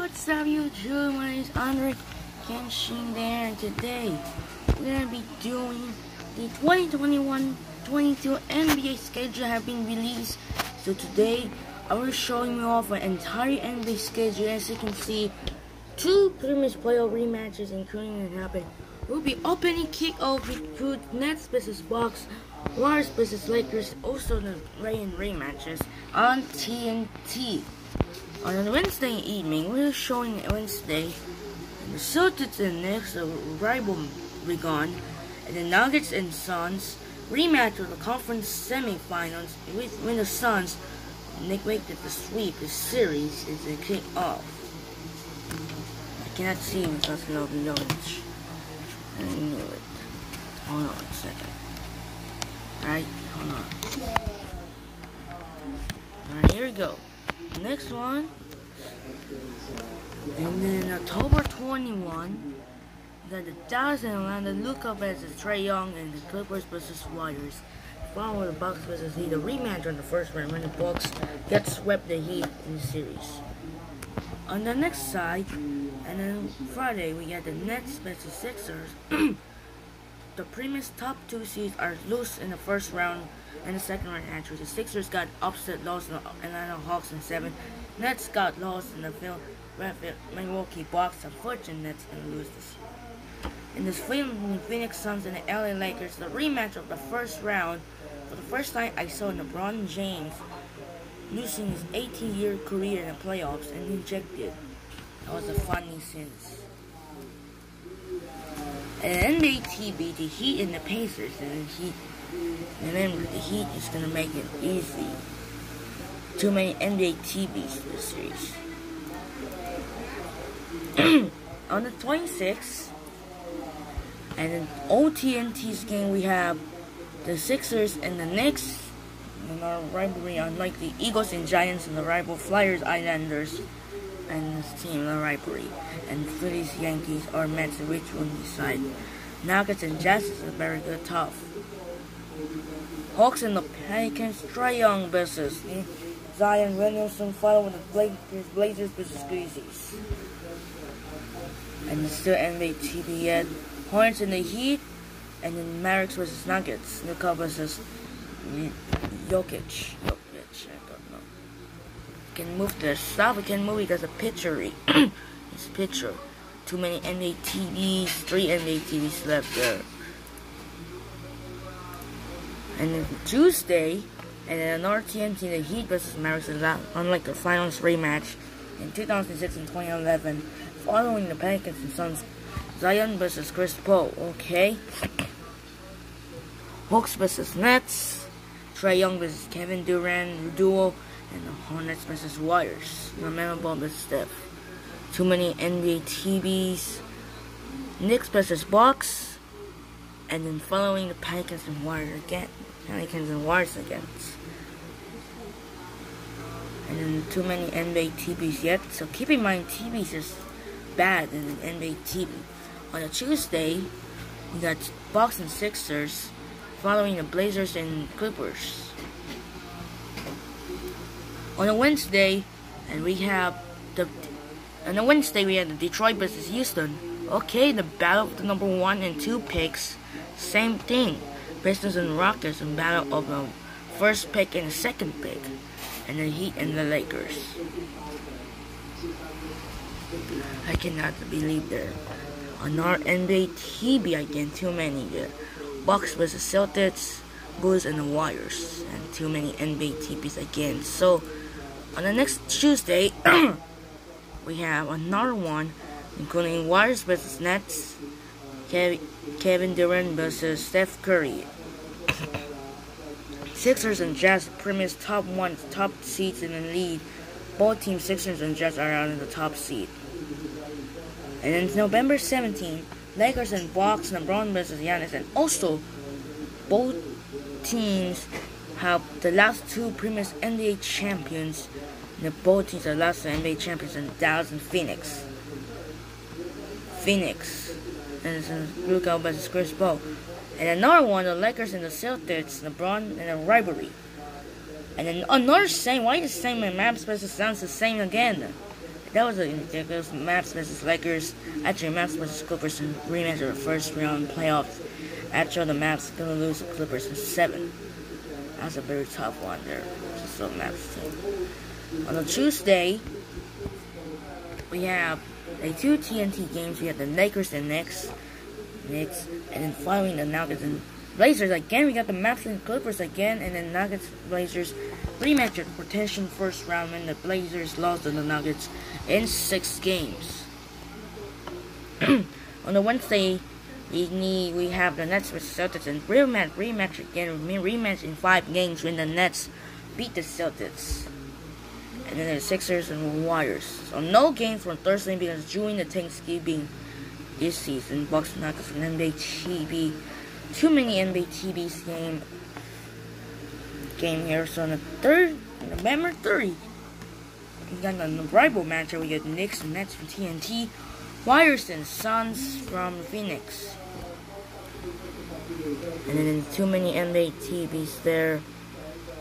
What's up YouTube? My name is Andre Kenshin there, and today we're gonna be doing the 2021-22 NBA schedule have been released. So today I will showing you off an entire NBA schedule. As you can see, two previous playoff rematches including it happened. We'll be opening kickoff with Nets vs Bucks, Warriors vs Lakers, also the rain rematches on TNT. On Wednesday evening, we're showing Wednesday and the Celtics and Knicks, a rivalry gone, and the Nuggets and Suns rematch of the conference semifinals. When the Suns neglected to sweep the series is a kick off. I cannot see because of the knowledge. I knew it. Hold on a second. Alright, hold on. Alright, here we go. Next one, and then October 21, the Dallas and Atlanta look up as Trae Young and the Clippers vs Warriors. Following the Bucks vs Heat, a rematch on the first round when the Bucks get swept the Heat in the series. On the next side, and then Friday we got the Nets vs Sixers. The previous top two seeds are loose in the first round and the second round entry. The Sixers got upset, lost in the Atlanta Hawks in 7. Nets got lost in the Milwaukee Bucks, unfortunate Nets and lose this year. In this film, Phoenix Suns and the LA Lakers, the rematch of the first round. For the first time, I saw LeBron James losing his 18-year career in the playoffs and injected. That was a funny sense. And NBA TV, the Heat and the Pacers, and the Heat. Remember, the Heat is gonna make it easy. Too many NBA TVs this series. On the 26th, and in OTNT's game, we have the Sixers and the Knicks in our rivalry, unlike the Eagles and Giants and the rival Flyers, Islanders, and this team in the rivalry. And Phillies, Yankees, or Mets, which one decide. Nuggets and Jazz is a very good tough. Hawks and the Pelicans, Trae Young vs Zion Williamson, followed with the Blazers vs Grizzlies. And it's still NBA TV yet. Hornets and the Heat, and then Mavericks vs Nuggets. Luka vs Jokic. I don't know. We can move the stuff. We can move it as a picture. It's picture. Too many NBA TVs. 3 NBA TVs left there. And then Tuesday, and then another TNT, the Heat vs Mavericks, unlike the finals rematch in 2006 and 2011, following the Pelicans and Suns, Zion vs Chris Paul. Okay. Hawks vs Nets, Trae Young vs Kevin Durant duo, and the Hornets vs Warriors. LaMelo Ball vs Steph. Too many NBA TVs. Knicks vs Bucks, and then following the Pelicans and Warriors again. Pelicans and Warriors against. And then too many NBA TVs yet. So keep in mind, TVs is bad in the NBA TV. On a Tuesday, we got Bucks and Sixers, following the Blazers and Clippers. On a Wednesday, and we have the Detroit versus Houston. Okay, the battle of the number 1 and 2 picks. Same thing. Pistons and Rockets in battle of the first pick and the second pick. And the Heat and the Lakers. I cannot believe that. Another NBA TV again, too many there. Bucks versus Celtics, Bulls and the Warriors. And too many NBA TVs again. So, on the next Tuesday, we have another one, including Warriors versus Nets, Kevin Durant versus Steph Curry. Sixers and Jazz, previous top seeds in the league. Both teams, Sixers and Jazz, are out in the top seed. And then November 17, Lakers and Bucks, LeBron versus Giannis, and also both teams have the last 2 previous NBA champions. And both teams are the last 2 NBA champions in Dallas and Phoenix. And it's Luka versus Chris Paul. And another one, the Lakers and the Celtics, LeBron and a rivalry. And then another same, why the same Maps versus Suns the same again? That was a ridiculous Maps versus Lakers. Actually, Maps versus Clippers in rematch of the first round playoffs. Actually, the Maps gonna lose the Clippers in 7. That's a very tough one there. Just the Maps team. On a Tuesday, we have the 2 TNT games. We have the Lakers and Knicks, and then following the Nuggets and Blazers again. We got the Maps and Clippers again, and then Nuggets Blazers rematch of protection first round when the Blazers lost to the Nuggets in 6 games. On the Wednesday, we have the Nets versus Celtics and rematch again. Rematch in 5 games when the Nets beat the Celtics. And then the Sixers and Warriors. So no games on Thursday because during the Thanksgiving this season, Bucks Nuggets and NBA TV. Too many NBA TVs game here. So on the November 30, we got the rival matchup. We got Knicks and Nets from TNT, Warriors and Suns from Phoenix. And then too many NBA TVs there.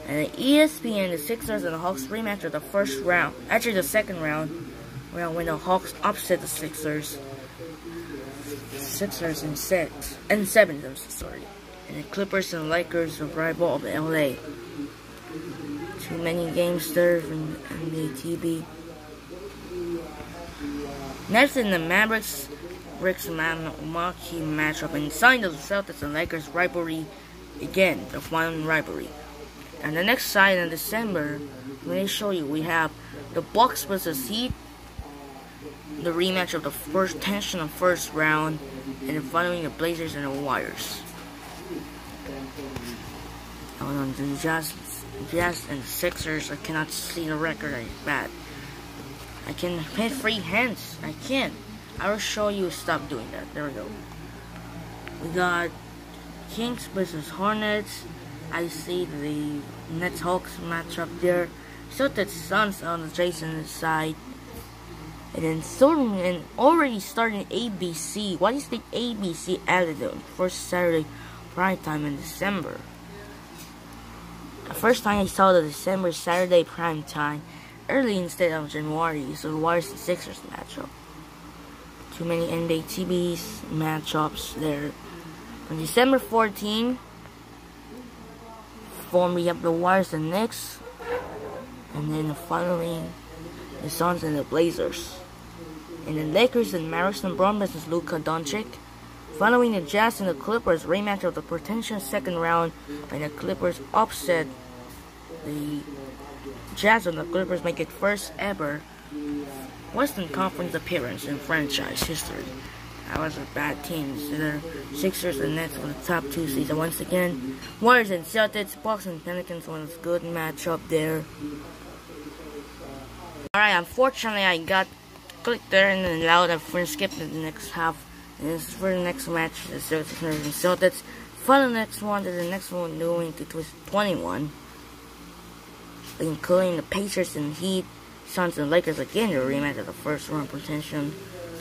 And the ESPN, the Sixers and the Hawks rematch of the first round. Actually, the second round, when the Hawks upset the Sixers. Sixers in 7, I'm sorry. And the Clippers and Lakers, the rival of LA. Too many games there from NBA TV. Next in the Mavericks marquee matchup inside the Celtics and Lakers rivalry again, the final rivalry. And the next side in December, let me show you, we have the Bucks versus Heat, the rematch of the first round, and then following the Blazers and the Warriors. Hold on, the Jazz and the Sixers, I cannot see the record like that. I can hit free hands. I can't. I will show you. Stop doing that. There we go. We got Kings versus Hornets. I see the Nets Hawks matchup there. Celtics Suns on the Jason's side. And then already starting ABC. What is the ABC added on first Saturday prime time in December? The first time I saw the December Saturday prime time early instead of January, so the Warriors and Sixers matchup. Too many NBA TVs matchups there. On December 14, we have the Warriors and Knicks, and then following the Suns and the Blazers. And the Lakers and Mavericks and Brown versus Luka Doncic. Following the Jazz and the Clippers rematch of the potential second round, and the Clippers upset the Jazz and the Clippers make it first ever Western Conference appearance in franchise history. That was a bad team. The Sixers and Nets were the top 2 seeds. Once again, Warriors and Celtics, Bucks and Pelicans was a good matchup there. Alright, unfortunately I got clicked there and then allowed a friend skip to the next half. And this is for the next match, the Celtics and Celtics. Follow the next one to the next one doing to 21. Including the Pacers and Heat, Suns and Lakers again, the rematch of the first round contention.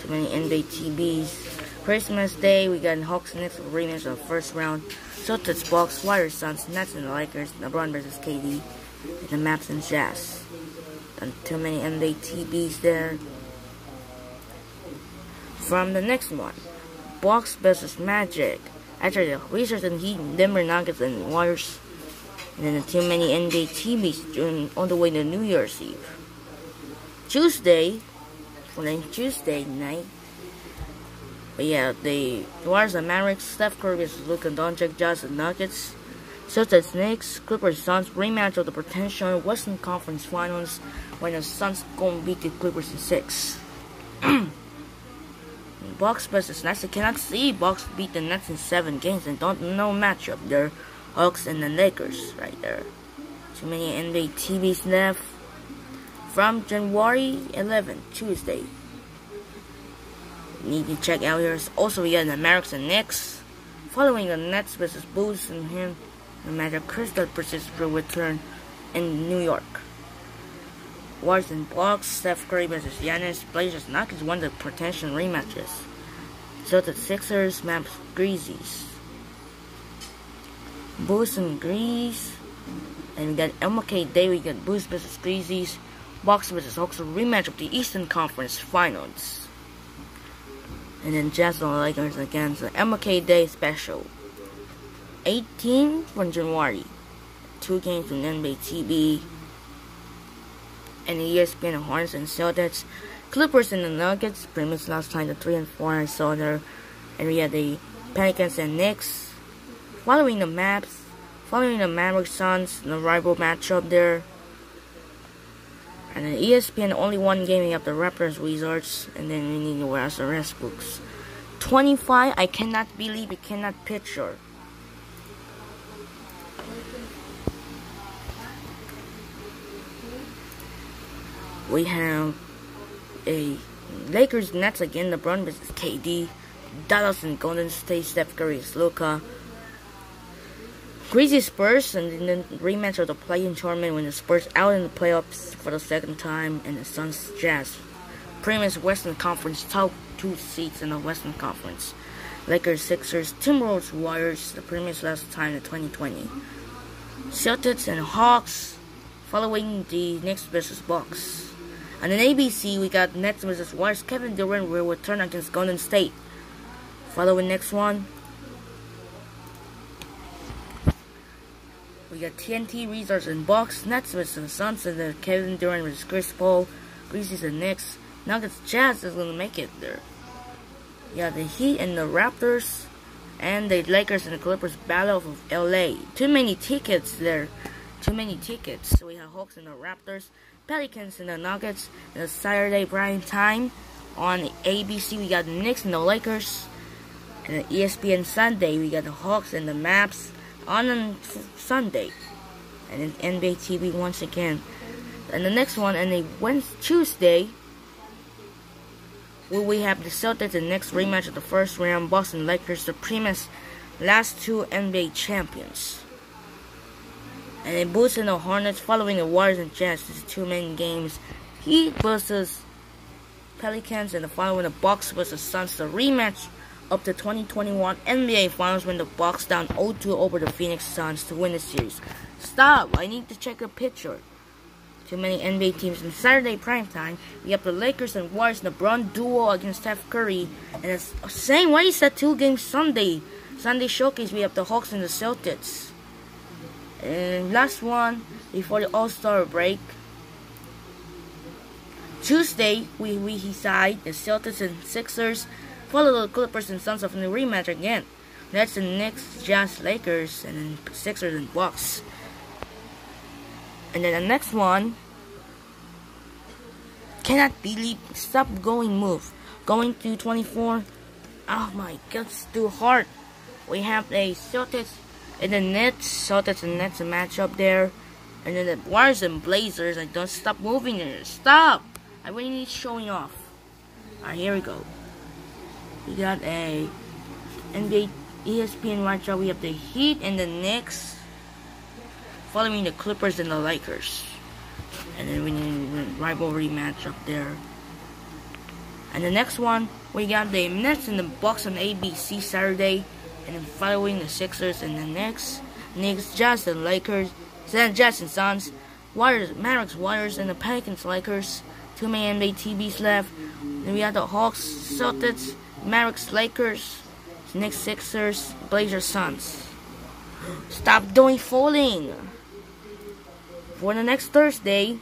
Too many NBA TVs. Christmas Day, we got Hawks and Knicks rematch of the first round. Celtics, Bucks, Warriors, Suns, Nets and the Lakers, LeBron versus KD, and the Maps and Jazz. And too many NBA TVs there. From the next one, Bucks versus Magic. Actually, the Wizards and Heat, Denver Nuggets and Warriors. And then too many NBA TVs on the way to New Year's Eve. Tuesday night. But yeah, the Warriors and Mavericks, Steph Curry versus Luka Doncic, Jazz and Nuggets, Celtics, Knicks, Clippers, Suns, rematch of the potential Western Conference Finals when the Suns gonna beat the Clippers in 6. Bucks versus Nets. I cannot see Bucks beat the Nets in 7 games and don't know matchup there. Hawks and the Lakers right there. Too many NBA TVs left. From January 11, Tuesday. Need to check out here. Also, we got the Mavericks and Knicks. Following the Nets versus Bulls and him, no matter Chris versus will return in New York. Warriors and Bucks, Steph Curry versus Giannis, Blazers, Nuggets won the potential rematches. Celtics, Sixers, Maps, Grizzlies. Bulls and Greece. And we got MLK Day, we got Bulls versus Grizzlies. Bucks vs Hawks, a rematch of the Eastern Conference Finals. And then Jazz and Lakers against the MLK Day Special. 18th from January. 2 games on NBA TV. And the ESPN, the Hornets and Celtics. Clippers and the Nuggets. Pretty much last time the 3 and 4 I saw there. And we had the Pelicans and Knicks. Following the Mavericks Suns, the rival matchup there. And then ESPN, only one game, we have the Raptors Wizards, and then we need to wear the rest books. 25, I cannot believe, I cannot picture. We have a Lakers Nets again, LeBron versus KD, Dallas and Golden State, Steph Curry is Luka. Crazy Spurs, and then rematch of the play-in tournament when the Spurs out in the playoffs for the second time, and the Suns Jazz. Previous Western Conference, top 2 seats in the Western Conference. Lakers, Sixers, Timberwolves, Warriors, the previous last time in 2020. Celtics and Hawks, following the Knicks versus Bucks. And in ABC, we got Nets versus Warriors. Kevin Durant will return against Golden State. Following next one, we got TNT, Wizards and Bucks, Nets vs Suns, and then Kevin Durant vs Chris Paul, Grizzlies and Knicks. Nuggets, Jazz is gonna make it there. Yeah, the Heat and the Raptors, and the Lakers and the Clippers battle of LA. Too many tickets there. Too many tickets. So we have Hawks and the Raptors, Pelicans and the Nuggets, and the Saturday prime time on ABC. We got the Knicks and the Lakers, and the ESPN Sunday we got the Hawks and the Mavs on Sunday, and then NBA TV once again. And the next one, and the Tuesday, where we have the Celtics and Knicks rematch of the first round. Boston Lakers, the previous last 2 NBA champions. And then Bulls and the Hornets, following the Warriors and Jazz. This is 2 main games. Heat versus Pelicans, and the following the Bucks versus Suns, the rematch of the 2021 NBA Finals when the Bucks down 0-2 over the Phoenix Suns to win the series. Stop! I need to check a picture. Too many NBA teams. In Saturday primetime, we have the Lakers and Warriors, LeBron duo against Steph Curry. And it's saying, why is that 2-game Sunday? Sunday showcase, we have the Hawks and the Celtics. And last one, before the All-Star break. Tuesday, we decide the Celtics and Sixers. Follow the Clippers and Suns of the rematch again. Nets and Knicks, Jazz, Lakers, and then Sixers and Bucks. And then the next one, cannot believe, stop going, move. Going to 24. Oh my god, it's too hard. We have a Celtics and the Nets, Celtics and Nets a matchup there. And then the Warriors and Blazers. I don't stop moving there. Stop! I really need showing off. Alright, here we go. We got a NBA ESPN matchup. We have the Heat and the Knicks, following the Clippers and the Lakers. And then we need a rivalry matchup there. And the next one, we got the Nets and the Bucks on ABC Saturday. And then following the Sixers and the Knicks, Jazz and Lakers, Jazz and Suns, Warriors, Mavericks, Warriors, and the Pelicans, Lakers. 2 main NBA TVs left. Then we have the Hawks, Celtics, Mavericks, Lakers, Knicks, Sixers, Blazers, Suns. Stop doing folding. For the next Thursday,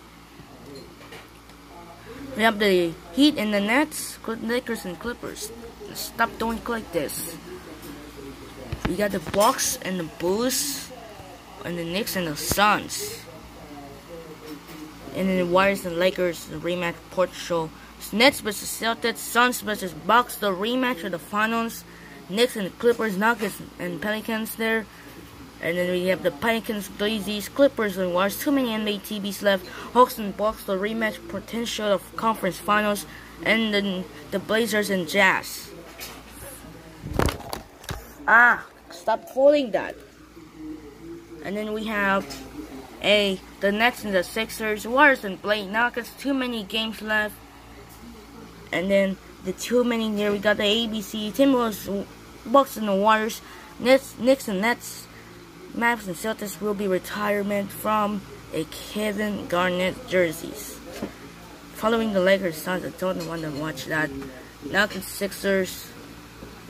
we have the Heat and the Nets, Lakers and Clippers. Stop doing like this. We got the Bucks and the Bulls, and the Knicks and the Suns. And then the Warriors and Lakers, the rematch Portugal. Nets versus Celtics, Suns versus Bucks, the rematch of the finals. Knicks and the Clippers, Nuggets and Pelicans there. And then we have the Pelicans, Grizzlies, Clippers and Warriors. Too many NBA TVs left. Hawks and Bucks, the rematch potential of conference finals. And then the Blazers and Jazz. Stop folding that. And then we have the Nets and the Sixers, Warriors and Nuggets. Too many games left. And then the 2 many here, we got the ABC, Timberwolves, Bucks and the Warriors, Knicks and Nets, Mavs and Celtics will be retirement from a Kevin Garnett jerseys. following the Lakers Suns. I don't want to watch that. Nuggets Sixers,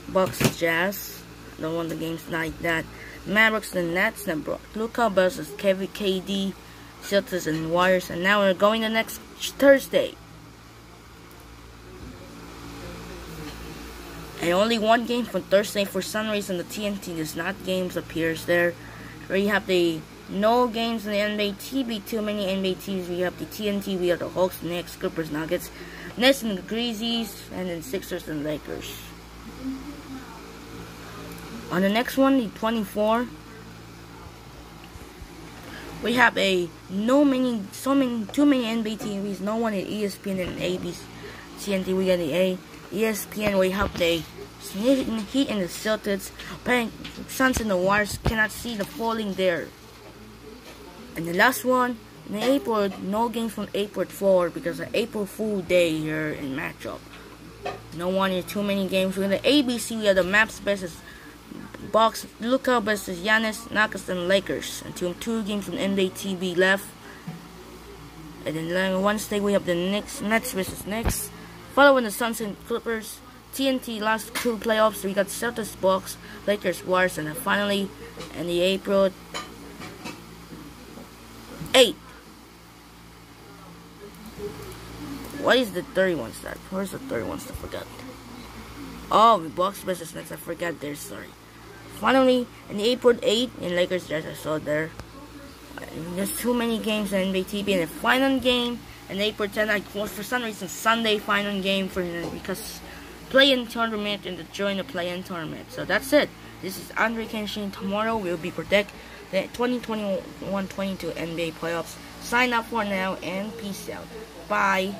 Bucks Jazz. I don't want the games like that. Mavericks and Nets. Then Luka versus KD, Celtics and Warriors. And now we're going to next Thursday. And only one game for Thursday. For some reason, the TNT does not games appears there. We have the no games in the NBA TV. Too many NBA TVs. We have the TNT. We have the Hawks, Knicks, Clippers, Nuggets, Nets and the Grizzlies, and then Sixers and Lakers. On the next one, the 24, we have a too many NBA TVs. No one at ESPN and ABC. TNT. We got the ESPN. We have the Heat and the Celtics. Suns and the Warriors cannot see the falling there. And the last one, in April, no games from April 4 because of April Fool Day here in matchup. No one is too many games. We have the ABC. We have the Maps versus Bucks, Luka versus Giannis, Nuggets and Lakers. And two games from NBA TV left. And then Wednesday we have the Nets versus Knicks. Following the Suns and Clippers, TNT last two playoffs. We got Celtics, Bucks, Lakers, Warriors, and then finally in the April 8. What is the 31 start? Where's the 31 I forgot. Oh, the Bucks versus Nets. I forgot there. Sorry. Finally, in the April 8 in Lakers, Jazz. I saw there. There's too many games on NBA TV. And the final game in April 10. I was for some reason Sunday final game for because play-in tournament and to join the play-in tournament. So that's it. This is Andre Kenshin. Tomorrow we'll be predict the 2021-22 NBA playoffs. Sign up for now and peace out. Bye.